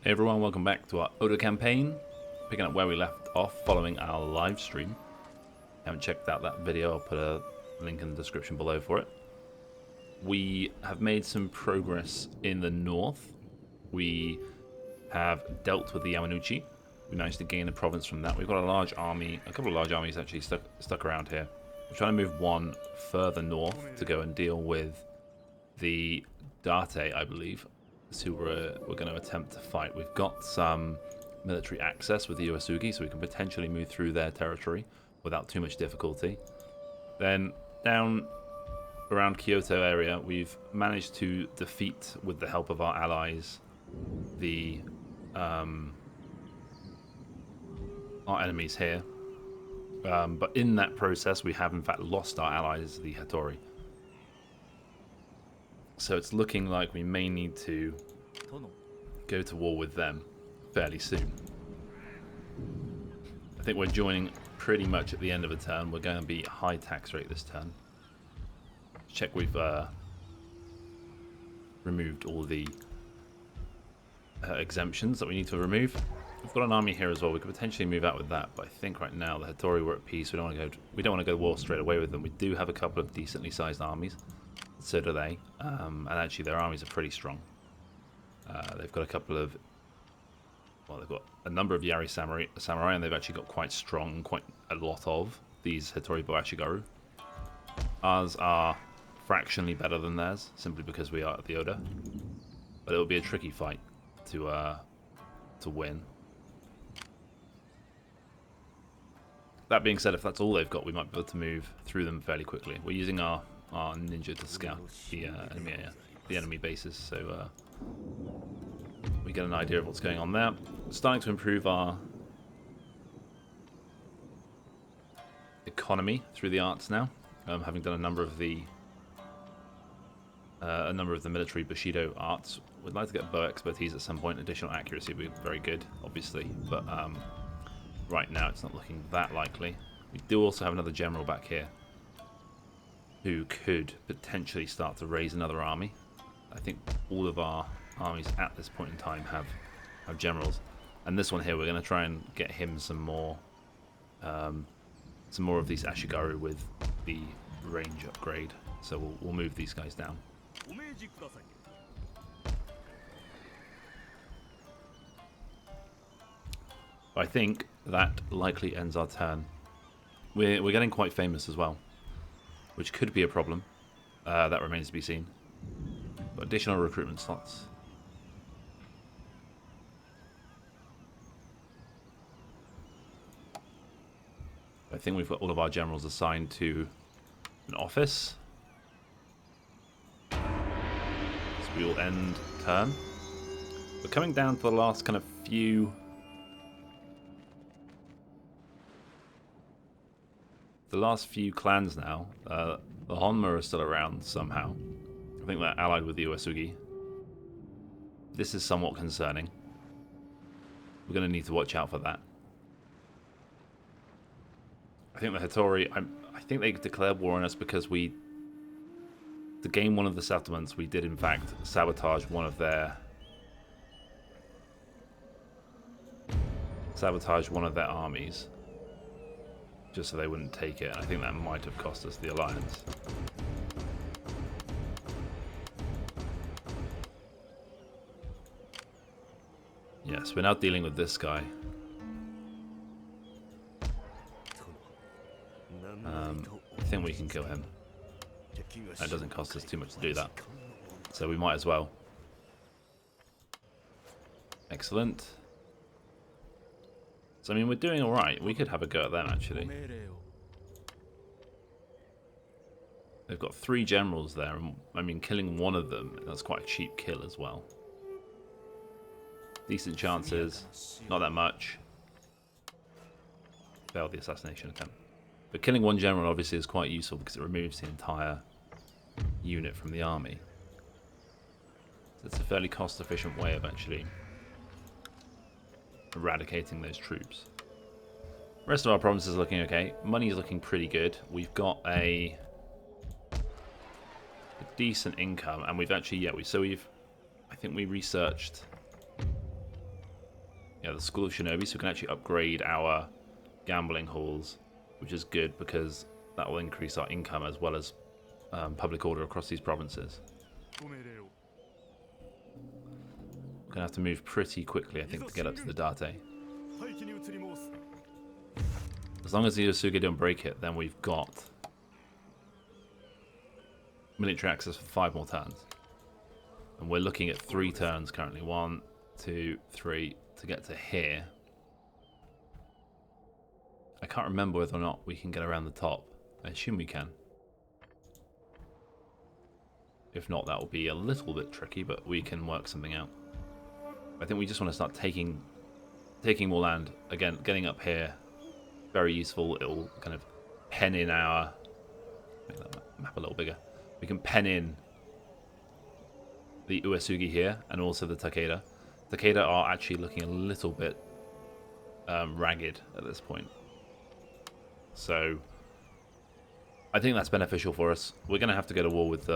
Hey everyone, welcome back to our Oda campaign. Picking up where we left off following our live stream. If you haven't checked out that video, I'll put a link in the description below for it. We have made some progress in the north. We have dealt with the Yamanouchi. We managed to gain a province from that. We've got a large army, a couple of large armies actually stuck around here. We're trying to move one further north to go and deal with the Date, I believe. That's who we're going to attempt to fight. We've got some military access with the Uesugi, so we can potentially move through their territory without too much difficulty. Then down around Kyoto area, we've managed to defeat, with the help of our allies, the our enemies here. But in that process, we have in fact lost our allies, the Hattori. So it's looking like we may need to go to war with them fairly soon. I think we're joining pretty much at the end of a turn. We're going to be high tax rate this turn. Check we've removed all the exemptions that we need to remove. We've got an army here as well. We could potentially move out with that, but I think right now the Hattori were at peace. We don't want to go to war straight away with them. We do have a couple of decently sized armies. So do they, and actually their armies are pretty strong. They've got a couple of, well, they've got a number of Yari samurai, and they've actually got quite strong, quite a lot of these Hattori Boashigaru. Ours are fractionally better than theirs, simply because we are at the Oda. But it will be a tricky fight to win. That being said, if that's all they've got, we might be able to move through them fairly quickly. We're using our ninja to scout the enemy bases, so we get an idea of what's going on there. We're starting to improve our economy through the arts now, having done a number of the military Bushido arts. We'd like to get bow expertise at some point. Additional accuracy would be very good, obviously, but right now it's not looking that likely. We do also have another general back here who could potentially start to raise another army. I think all of our armies at this point in time have generals, and this one here, we're going to try and get him some more of these Ashigaru with the range upgrade. So we'll move these guys down. I think that likely ends our turn. We're getting quite famous as well, which could be a problem. That remains to be seen. But additional recruitment slots. I think we've got all of our generals assigned to an office. So we will end turn. We're coming down to the last kind of few... The last few clans now. The Honma are still around somehow. I think they're allied with the Uesugi. This is somewhat concerning. We're going to need to watch out for that. I think the Hattori, I think they declared war on us because to gain one of the settlements, we did in fact sabotage one of their armies, just so they wouldn't take it. I think that might have cost us the alliance. Yes, we're now dealing with this guy. I think we can kill him. It doesn't cost us too much to do that, so we might as well. Excellent. So I mean, we're doing all right. We could have a go at them actually. They've got 3 generals there, and I mean, killing one of them, that's quite a cheap kill as well. Decent chances, not that much. Failed the assassination attempt. But killing one general obviously is quite useful because it removes the entire unit from the army. So it's a fairly cost-efficient way of actually eradicating those troops. The rest of our provinces are looking okay. Money is looking pretty good. We've got a decent income, and we've actually, I think we researched yeah, the School of Shinobi, so we can actually upgrade our gambling halls, which is good because that will increase our income as well as public order across these provinces. We're going to have to move pretty quickly, I think, to get up to the Date. As long as the Yosuke don't break it, then we've got military access for 5 more turns. And we're looking at 3 turns currently. 1, 2, 3 to get to here. I can't remember whether or not we can get around the top. I assume we can. If not, that will be a little bit tricky, but we can work something out. I think we just want to start taking more land. Again, getting up here, very useful. It will kind of pen in our... Make that map a little bigger. We can pen in the Uesugi here, and also the Takeda. Takeda are actually looking a little bit ragged at this point. So, I think that's beneficial for us. We're going to have to go to war with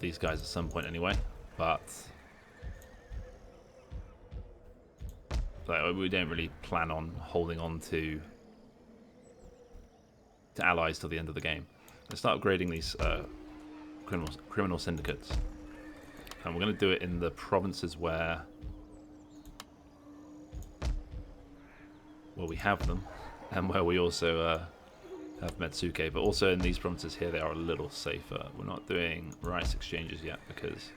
these guys at some point anyway, but we don't really plan on holding on to allies till the end of the game. Let's start upgrading these criminal syndicates. And we're going to do it in the provinces where we have them, and where we also have Metsuke. But also in these provinces here, they are a little safer. We're not doing rice exchanges yet because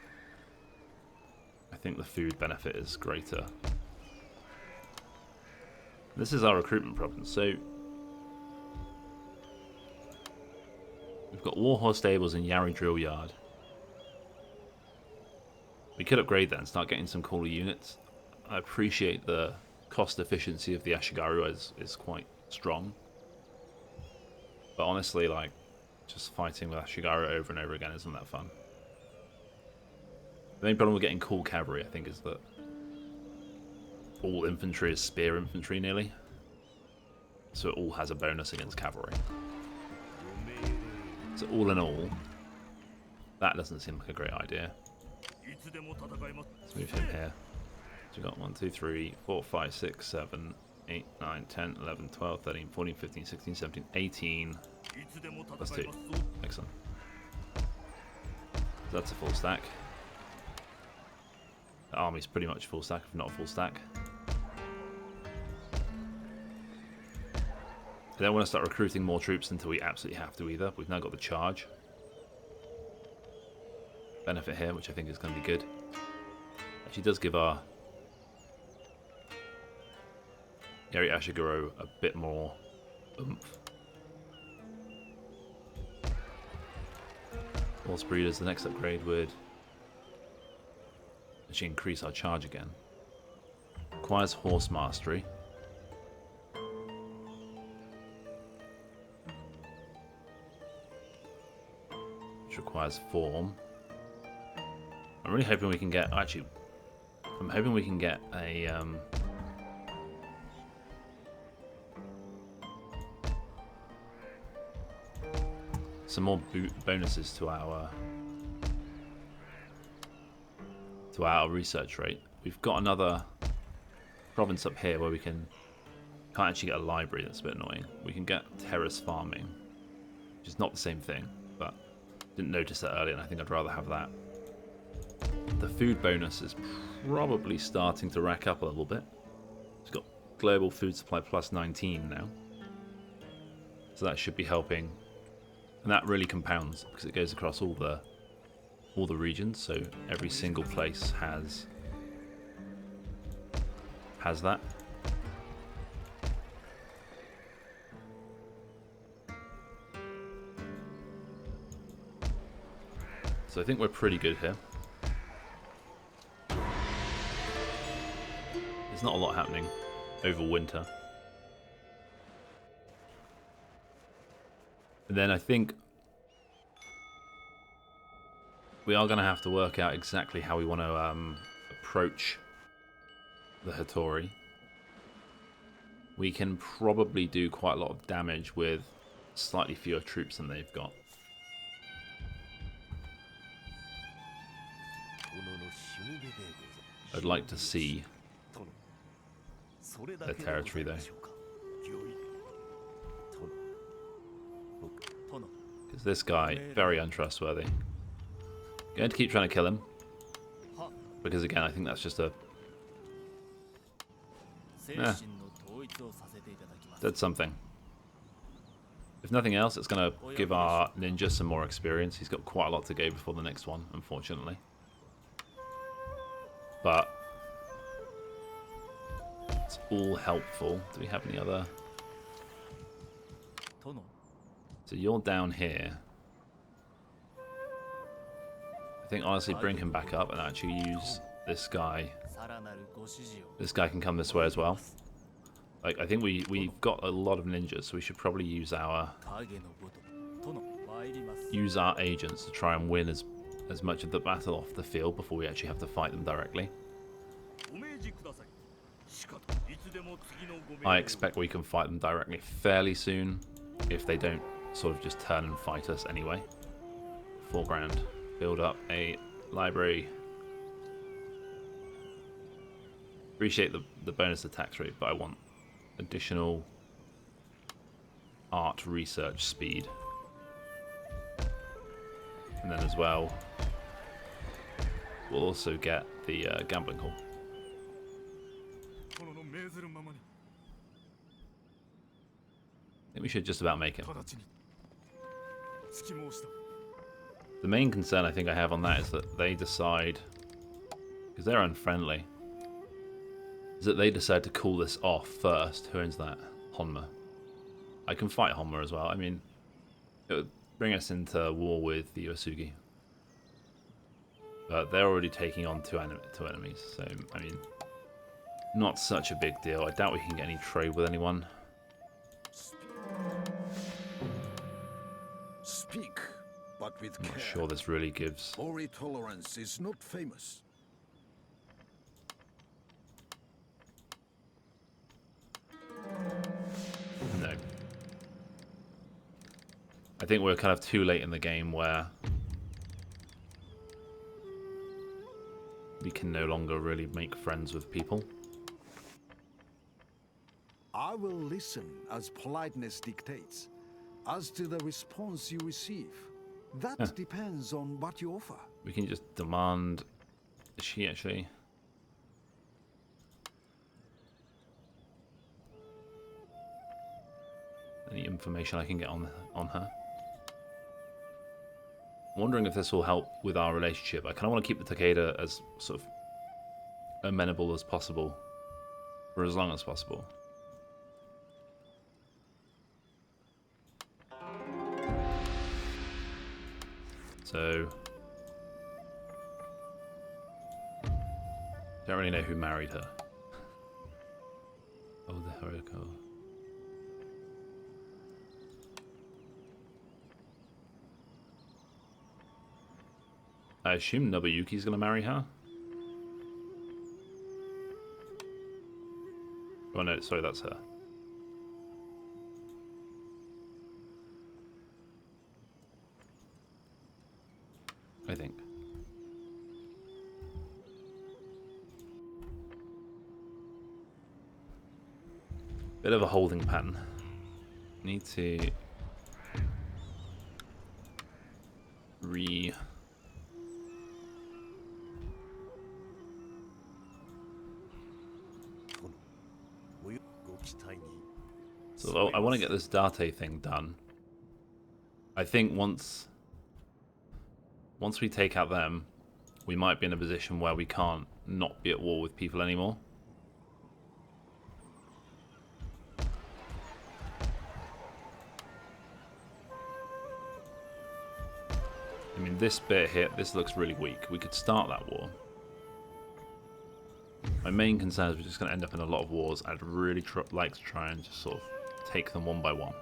I think the food benefit is greater. This is our recruitment province, so we've got Warhorse Stables and Yari Drill Yard. We could upgrade that and start getting some cooler units. I appreciate the cost efficiency of the Ashigaru is quite strong. But honestly, like, just fighting with Ashigaru over and over again isn't that fun. The main problem with getting cool cavalry, I think, is that all infantry is spear infantry nearly. So it all has a bonus against cavalry. So all in all, that doesn't seem like a great idea. Let's move him here. So we've got 1, 2, 3, 4, 5, 6, 7, 8, 9, 10, 11, 12, 13, 14, 15, 16, 17, 18. Plus 2. Excellent. So that's a full stack. The army's pretty much full stack, if not a full stack. I don't want to start recruiting more troops until we absolutely have to either. We've now got the charge benefit here, which I think is going to be good. Actually does give our Yari Ashigaru a bit more oomph. Horse breeders, the next upgrade would actually increase our charge again. Requires horse mastery. Which requires form. I'm really hoping we can get, actually, I'm hoping we can get a some more bonuses to our research rate. We've got another province up here where we can't actually get a library. That's a bit annoying. We can get terrace farming, which is not the same thing, but didn't notice that earlier, and I think I'd rather have that. The food bonus is probably starting to rack up a little bit. It's got global food supply plus 19 now, so that should be helping. And that really compounds because it goes across all the regions, so every single place has that. So I think we're pretty good here. There's not a lot happening over winter. And then I think we are going to have to work out exactly how we want to approach the Hattori. We can probably do quite a lot of damage with slightly fewer troops than they've got. I'd like to see their territory though. Because this guy, very untrustworthy. Going to keep trying to kill him. Because again, I think that's just a... did something. If nothing else, it's going to give our ninja some more experience. He's got quite a lot to go before the next one, unfortunately. But it's all helpful. Do we have any other... So you're down here. I think honestly bring him back up and actually use this guy. This guy can come this way as well. Like, I think we've got a lot of ninjas, so we should probably use our agents to try and win as much of the battle off the field before we actually have to fight them directly. I expect we can fight them directly fairly soon if they don't sort of just turn and fight us anyway. 4 grand. Build up a library. Appreciate the bonus to tax rate, but I want additional art research speed. And then as well, we'll also get the gambling hall. I think we should just about make it. The main concern I think I have on that is that they decide, because they're unfriendly, is that they decide to call this off first. Who owns that? Honma. I can fight Honma as well. I mean, it would bring us into war with the Yosugi. But they're already taking on two enemies, so, I mean, not such a big deal. I doubt we can get any trade with anyone. Speak, but with care. I'm not sure this really gives... Ori tolerance is not famous. No. I think we're kind of too late in the game where we can no longer really make friends with people. I will listen as politeness dictates. As to the response you receive, that depends on what you offer. We can just demand... Is she actually... Any information I can get on her? I'm wondering if this will help with our relationship. I kind of want to keep the Takeda as sort of amenable as possible for as long as possible. So, don't really know who married her. Oh, the Horiko. I assume Nobuyuki's gonna marry her. Oh no, sorry, that's her. I think. Bit of a holding pattern. Need to So I want to get this Date thing done. I think once we take out them, we might be in a position where we can't not be at war with people anymore. I mean, this bit here, this looks really weak. We could start that war. My main concern is we're just going to end up in a lot of wars. I'd really like to try and just sort of take them one by one.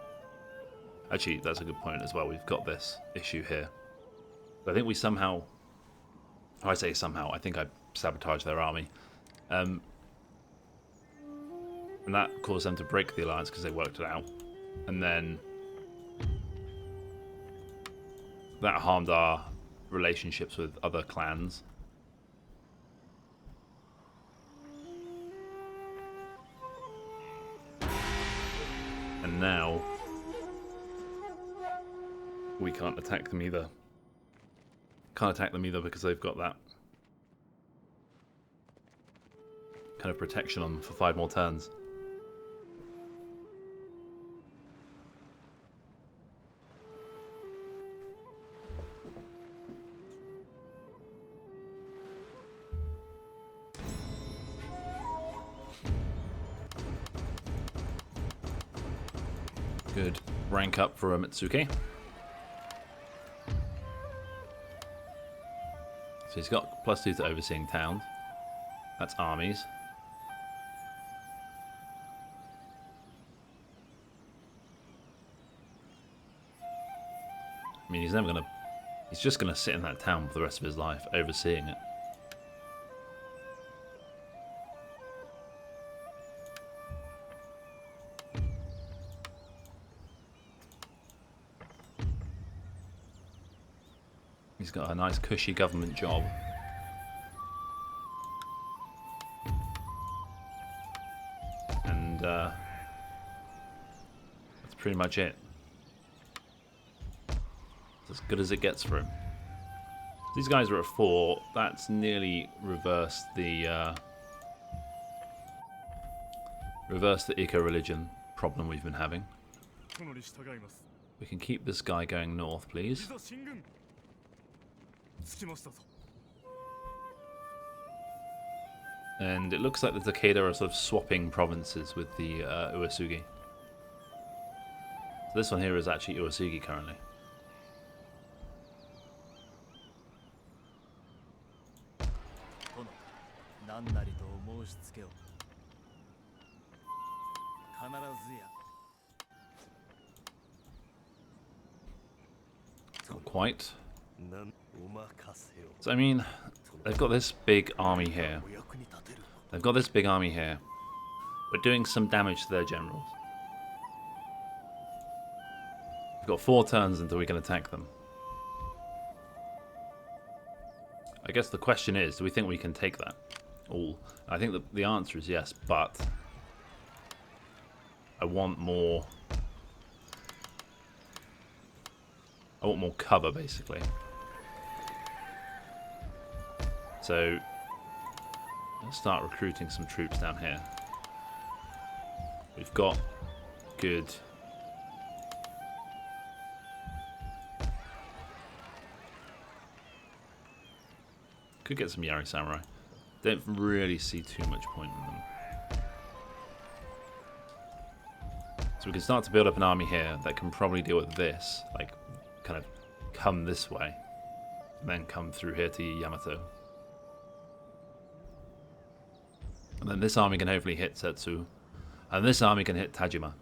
Actually, that's a good point as well. We've got this issue here. I think we somehow... I say somehow, I think I sabotaged their army. And that caused them to break the alliance because they worked it out. And then that harmed our relationships with other clans. now we can't attack them either. Can't attack them either because they've got that kind of protection on them for 5 more turns. Good rank up for Mitsuke. So he's got +2 to overseeing towns. That's armies. I mean, he's just gonna sit in that town for the rest of his life, overseeing it. He's got a nice cushy government job. And that's pretty much it. It's as good as it gets for him. These guys are at 4. That's nearly reversed the eco-religion problem we've been having. We can keep this guy going north, please. And it looks like the Takeda are sort of swapping provinces with the Uesugi. So this one here is actually Uesugi currently. Not quite. So I mean, they've got this big army here. They've got this big army here. We're doing some damage to their generals. We've got 4 turns until we can attack them. I guess the question is, do we think we can take that all? I think the answer is yes, but I want more. I want more cover, basically. So let's start recruiting some troops down here. We've got good. Could get some Yari Samurai. Don't really see too much point in them. So we can start to build up an army here that can probably deal with this, like kind of come this way, and then come through here to Yamato. And then this army can hopefully hit Setsu, and this army can hit Tajima.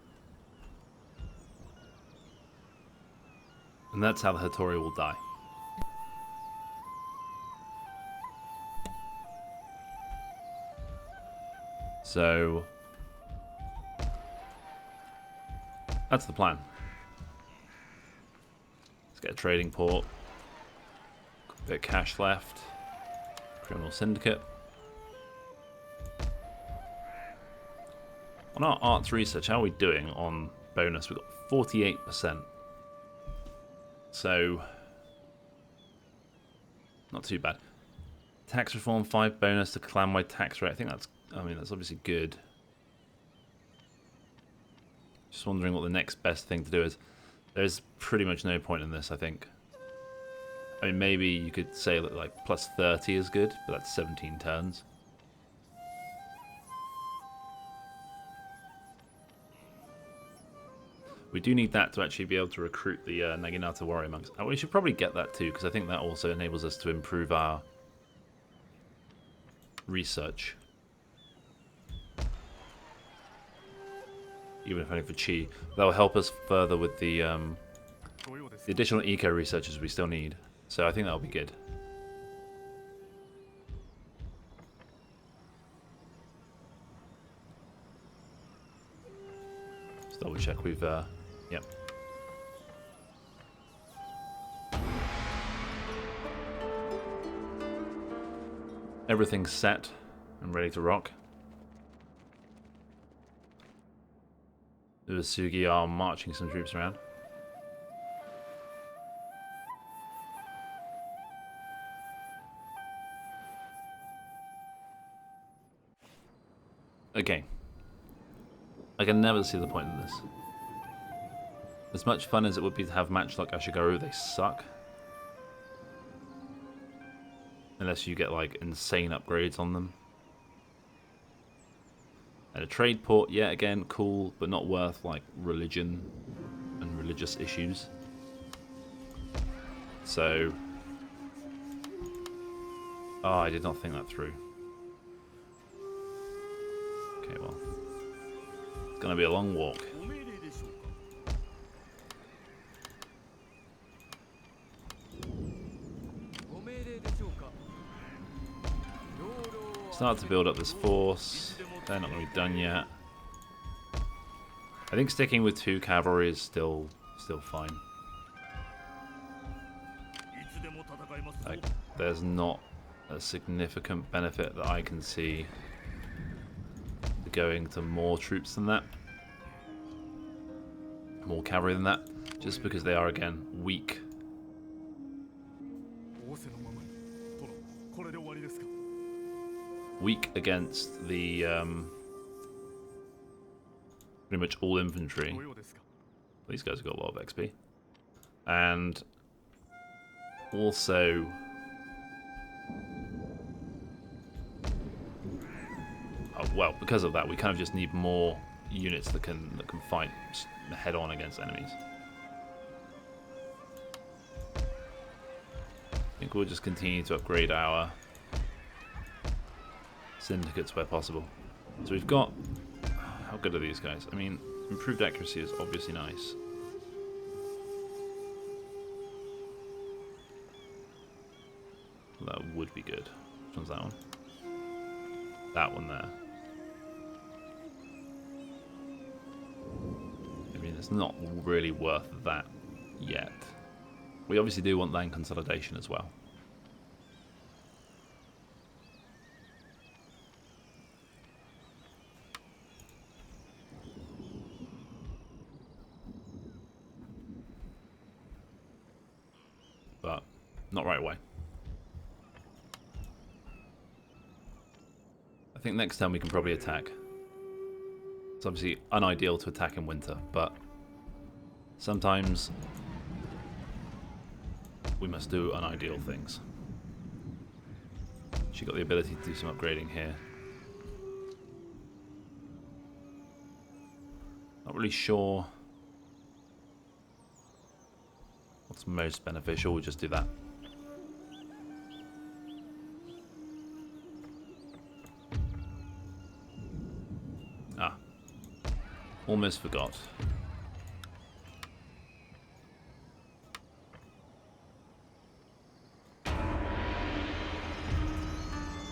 And that's how the Hattori will die. So that's the plan. Let's get a trading port. A bit of cash left. Criminal syndicate. On our arts research, how are we doing on bonus? We've got 48%. So not too bad. Tax reform, 5 bonus to clan-wide tax rate. I think that's obviously good. Just wondering what the next best thing to do is. There's pretty much no point in this, I think. I mean, maybe you could say that like plus 30 is good, but that's 17 turns. We do need that to actually be able to recruit the Naginata warrior monks. And we should probably get that too, because I think that also enables us to improve our research. Even if only for chi. That will help us further with the additional eco researchers we still need. So I think that'll be good. Just double check we've yep. Everything's set and ready to rock. Uesugi are marching some troops around. Okay. I can never see the point in this. As much fun as it would be to have match like Ashigaru, they suck. Unless you get like insane upgrades on them. And a trade port, yeah, again, cool, but not worth like religion and religious issues. So... Oh, I did not think that through. Okay, well. It's gonna be a long walk. Start to build up this force. They're not going to be done yet. I think sticking with 2 cavalry is still fine. Like, there's not a significant benefit that I can see to going to more troops than that. More cavalry than that. Just because they are, again, weak. Weak against the pretty much all infantry. These guys have got a lot of XP. And also well, because of that, we kind of just need more units that can fight head on against enemies. I think we'll just continue to upgrade our syndicates where possible. So we've got... How good are these guys? I mean, improved accuracy is obviously nice. That would be good. Which one's that one? That one there. I mean, it's not really worth that yet. We obviously do want land consolidation as well. But not right away. I think next time we can probably attack. It's obviously unideal to attack in winter, but sometimes we must do unideal things. She got the ability to do some upgrading here. Not really sure what's most beneficial. We'll just do that. Ah, almost forgot.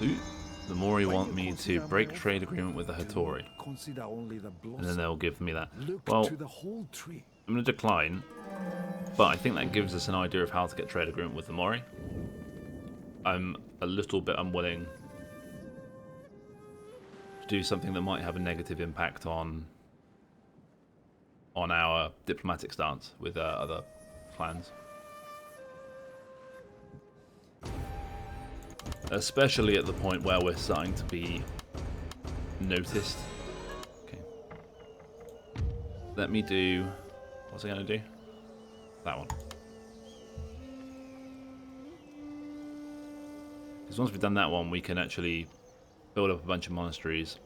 Ooh, the Mori want me to break trade agreement with the Hattori, and then they'll give me that. Well, I'm going to decline, but I think that gives us an idea of how to get trade agreement with the Mori. I'm a little bit unwilling to do something that might have a negative impact on our diplomatic stance with other clans. Especially at the point where we're starting to be noticed. Okay. Let me do... What's I going to do? That one. Because once we've done that one, we can actually build up a bunch of monasteries,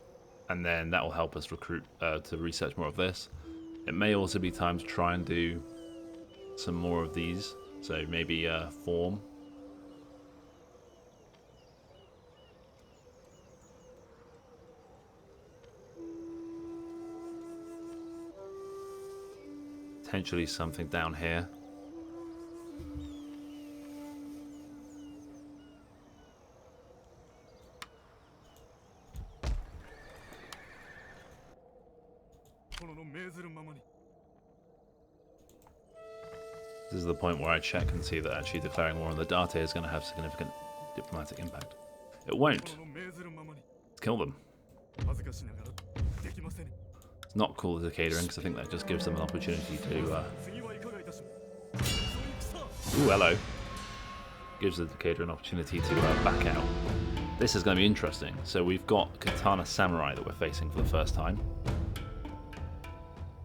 and then that will help us recruit to research more of this. It may also be time to try and do some more of these. So maybe form. Potentially something down here. This is the point where I check and see that actually declaring war on the Date is going to have significant diplomatic impact. It won't. Let's kill them. It's not call the catering because I think that just gives them an opportunity to. Ooh, hello. Gives the Decatur an opportunity to back out. This is going to be interesting. So we've got Katana Samurai that we're facing for the first time.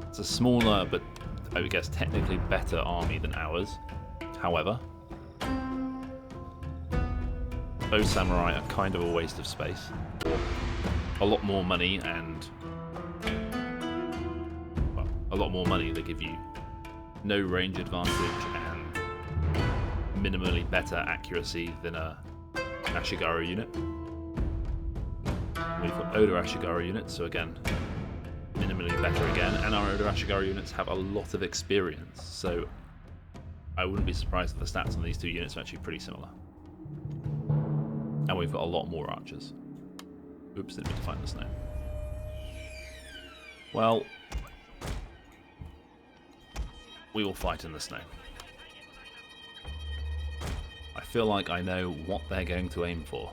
It's a smaller, but I would guess technically better army than ours. However, those samurai are kind of a waste of space. A lot more money and... well, a lot more money. They give you no range advantage and minimally better accuracy than a Ashigaru unit. We've got Oda Ashigaru units, so again, minimally better again, and our Oda Ashigaru units have a lot of experience, so I wouldn't be surprised if the stats on these two units are actually pretty similar. And we've got a lot more archers. Oops, didn't mean to find the snow. Well, we will fight in the snow. I feel like I know what they're going to aim for.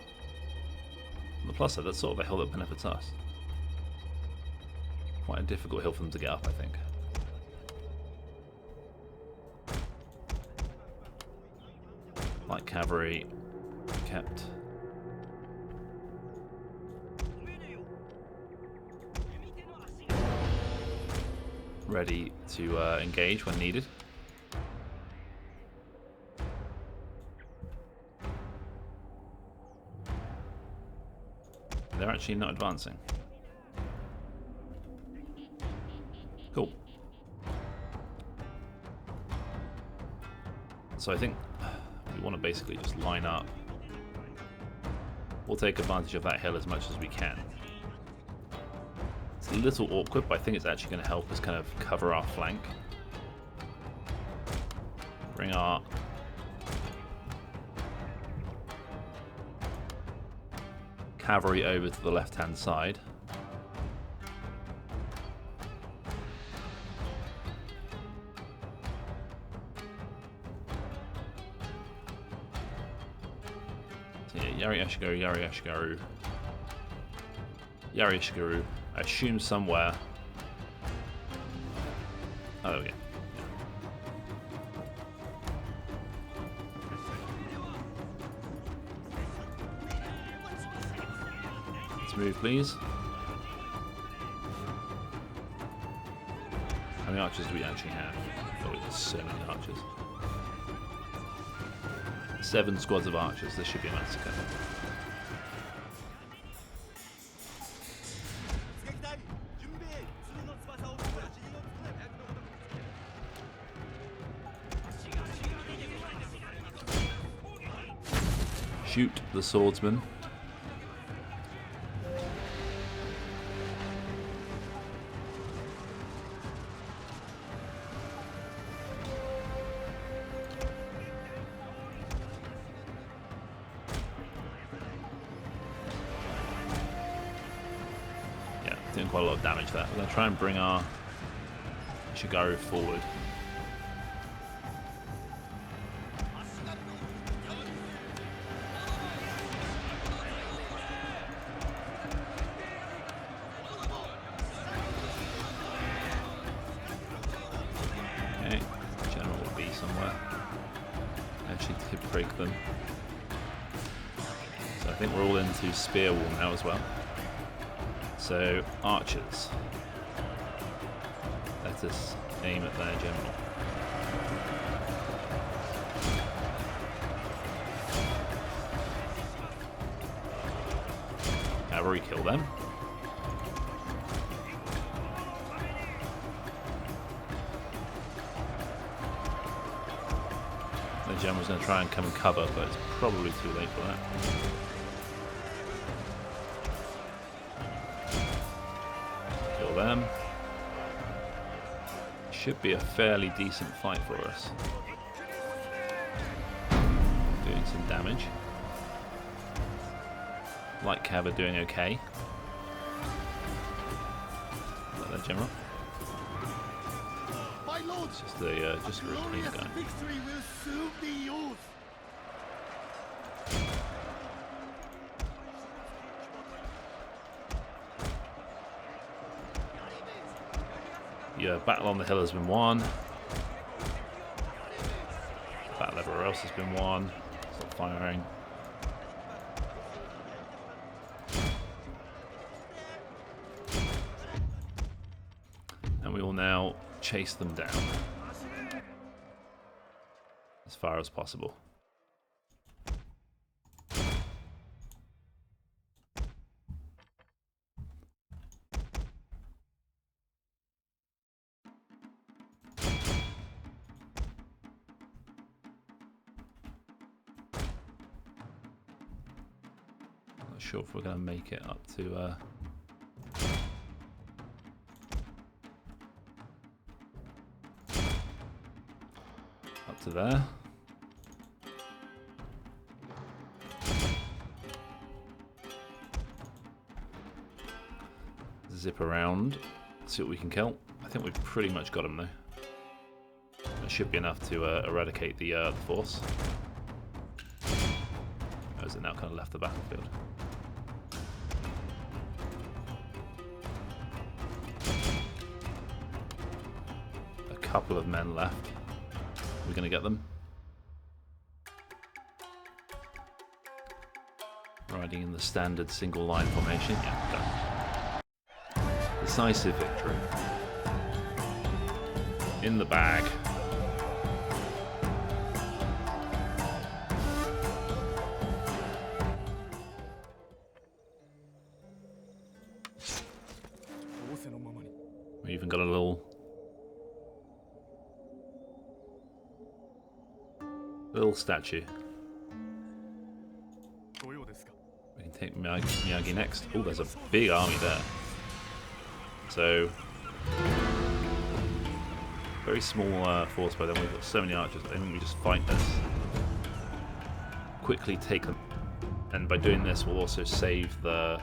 On the plus side, that's sort of a hill that benefits us. Quite a difficult hill for them to get up, I think. Light cavalry kept. Ready to engage when needed. They're actually not advancing. Cool. So I think we want to basically just line up. We'll take advantage of that hill as much as we can. It's a little awkward, but I think it's actually going to help us kind of cover our flank. Bring our cavalry over to the left-hand side. So yeah, Yari Ashigaru, Yari Ashigaru, Yari Ashigaru. I assume somewhere. Oh, there we go. Move, please. How many archers do we actually have? Oh, there's so many archers. 7 squads of archers. This should be a massacre. Shoot the swordsman. Doing quite a lot of damage there. We're going to try and bring our Shigaru forward. Okay, general will be somewhere. Actually, could break them. So I think we're all into spear wall now as well. So, archers. Let us aim at their general. Cavalry kill them. The general's going to try and come and cover, but it's probably too late for that. Them. Should be a fairly decent fight for us. Doing some damage. Light cav are doing okay. Is that their general? My lord, It's just a routine guy. victory will soon be yours. The battle on the hill has been won. Battle everywhere else has been won. Stop firing. And we will now chase them down as far as possible. Not sure if we're going to make it up to there. Zip around, see what we can kill. I think we've pretty much got him though. That should be enough to eradicate the force. Or has it now kind of left the battlefield? A couple of men left. We're going to get them. Riding in the standard single line formation. Yeah, done. Decisive victory. In the bag. We even got a little statue. We can take Miyagi next. Oh, there's a big army there. So, very small force by then. We've got so many archers. I think we just fight this. Quickly take them. And by doing this, we'll also save the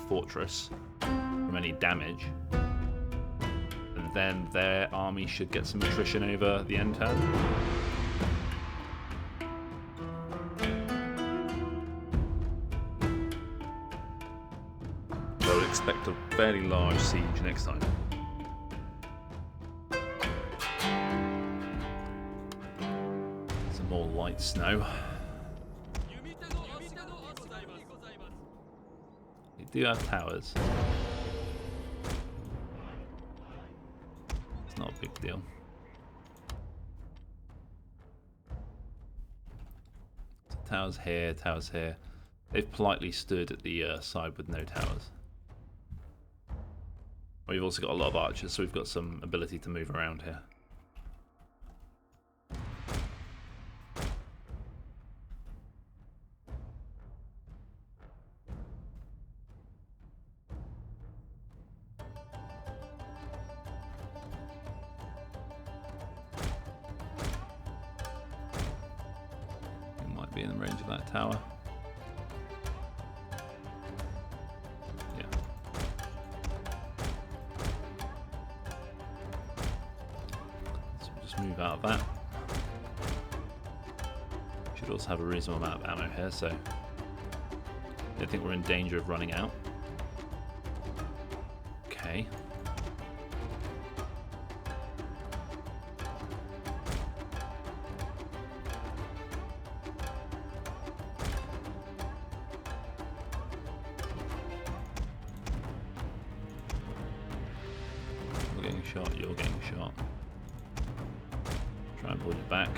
fortress from any damage. And then their army should get some attrition over the end turn. Expect a fairly large siege next time. Some more light snow. We do have towers. It's not a big deal. So towers here, towers here. They've politely stood at the side with no towers. We've also got a lot of archers, so we've got some ability to move around here. We might be in the range of that tower. Move out of that. Should also have a reasonable amount of ammo here, so I don't think we're in danger of running out. Okay. You're getting shot, you're getting shot. Try and pull you back.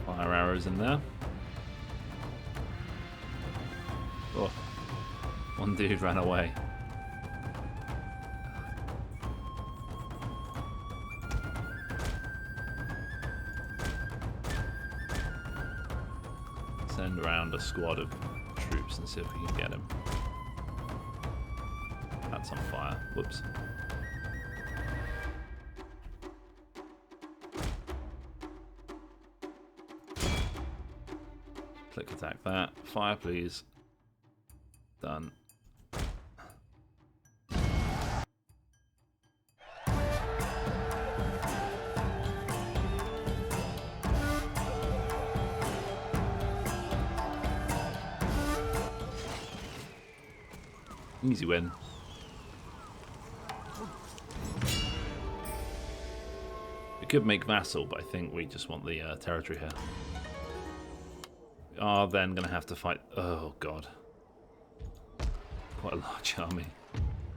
Fire arrows in there. Oh, one dude ran away. Send around a squad of troops and see if we can get him. That's on fire. Whoops. Click attack that. Fire, please. Done. Easy win. We could make vassal, but I think we just want the territory here. We are then going to have to fight... Oh, God. Quite a large army.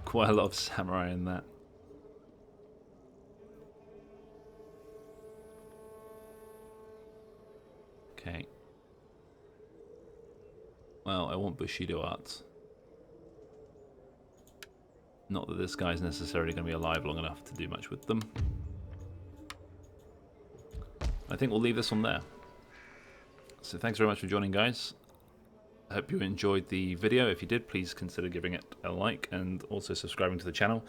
Quite a lot of samurai in that. Okay. Well, I want Bushido arts. Not that this guy's necessarily going to be alive long enough to do much with them. I think we'll leave this one there. So thanks very much for joining, guys. I hope you enjoyed the video. If you did, please consider giving it a like and also subscribing to the channel.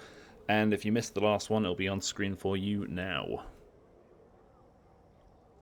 And if you missed the last one, it'll be on screen for you now.